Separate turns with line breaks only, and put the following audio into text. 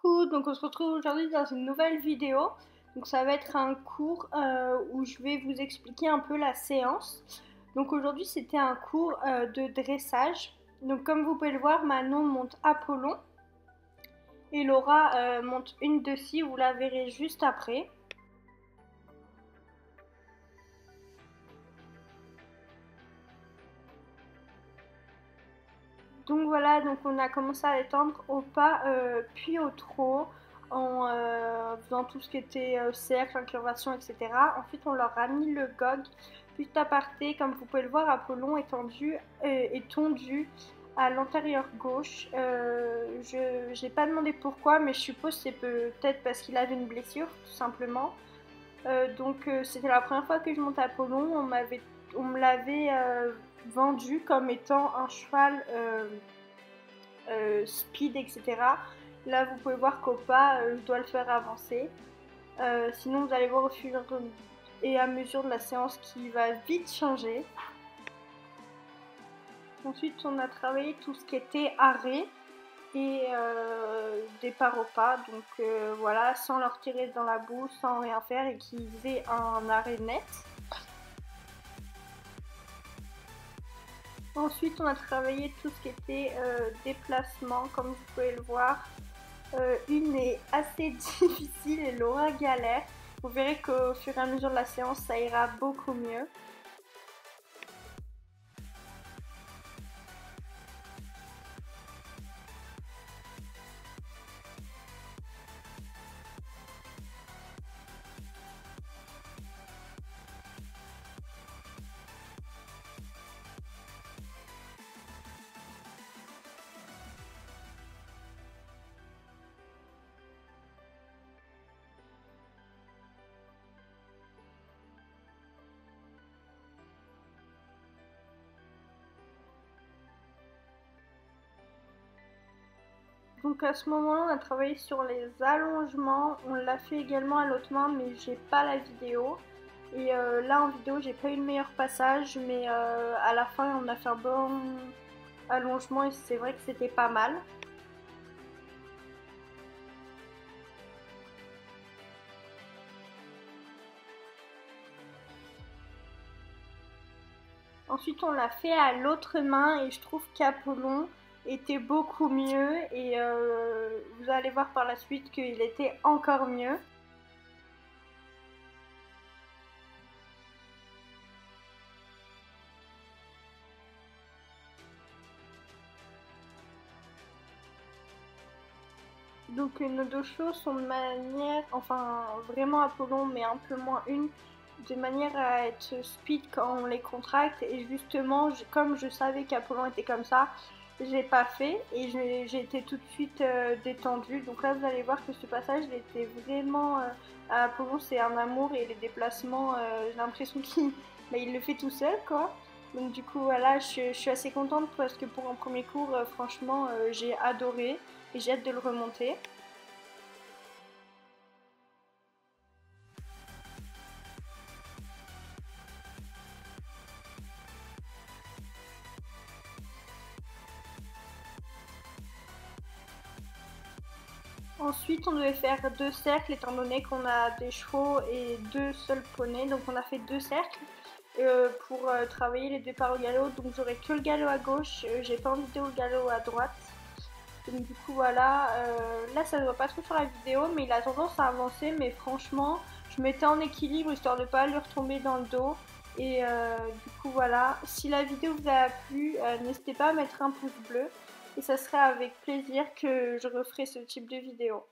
Coucou, donc on se retrouve aujourd'hui dans une nouvelle vidéo. Donc ça va être un cours où je vais vous expliquer un peu la séance. Donc aujourd'hui c'était un cours de dressage. Donc comme vous pouvez le voir, Manon monte Apollon et Laura monte une de scie, vous la verrez juste après. Donc voilà, donc on a commencé à l'étendre au pas puis au trot en faisant tout ce qui était cercle, incurvation, etc. Ensuite on leur a mis le gog. Petit aparté, comme vous pouvez le voir, Apollon est tondu à l'antérieur gauche. Je n'ai pas demandé pourquoi, mais je suppose que c'est peut-être parce qu'il avait une blessure, tout simplement. C'était la première fois que je montais Apollon. On me l'avait vendu comme étant un cheval speed, etc. Là vous pouvez voir qu'au pas je dois le faire avancer. Sinon vous allez voir au fur et à mesure de la séance qui va vite changer. Ensuite on a travaillé tout ce qui était arrêt et départ au pas, donc voilà, sans leur tirer dans la boue, sans rien faire, et qu'ils aient un arrêt net. Ensuite on a travaillé tout ce qui était déplacement, comme vous pouvez le voir. Une est assez difficile et Laura galère. Vous verrez qu'au fur et à mesure de la séance ça ira beaucoup mieux. Donc à ce moment-là, on a travaillé sur les allongements. On l'a fait également à l'autre main, mais j'ai pas la vidéo. Et là en vidéo, j'ai pas eu le meilleur passage, mais à la fin, on a fait un bon allongement et c'est vrai que c'était pas mal. Ensuite, on l'a fait à l'autre main et je trouve qu'Apollon était beaucoup mieux et vous allez voir par la suite qu'il était encore mieux. Donc nos deux chevaux sont de manière, enfin vraiment Apollon, mais un peu moins une, de manière à être speed quand on les contracte. Et justement, comme je savais qu'Apollon était comme ça, j'ai pas fait et j'ai été tout de suite détendue. Donc là, vous allez voir que ce passage, il était vraiment... à Apollon, c'est un amour, et les déplacements, j'ai l'impression qu'il il le fait tout seul, quoi. Donc du coup, voilà, je suis assez contente parce que pour un premier cours, franchement, j'ai adoré et j'ai hâte de le remonter. Ensuite, on devait faire 2 cercles étant donné qu'on a des chevaux et 2 seuls poneys. Donc on a fait 2 cercles pour travailler les départs au galop. Donc j'aurai que le galop à gauche, j'ai pas envie de le galop à droite. Donc du coup voilà, là ça ne voit pas trop sur la vidéo, mais il a tendance à avancer. Mais franchement, je mettais en équilibre histoire de ne pas lui retomber dans le dos. Et du coup voilà, si la vidéo vous a plu, n'hésitez pas à mettre un pouce bleu. Et ça serait avec plaisir que je referai ce type de vidéo.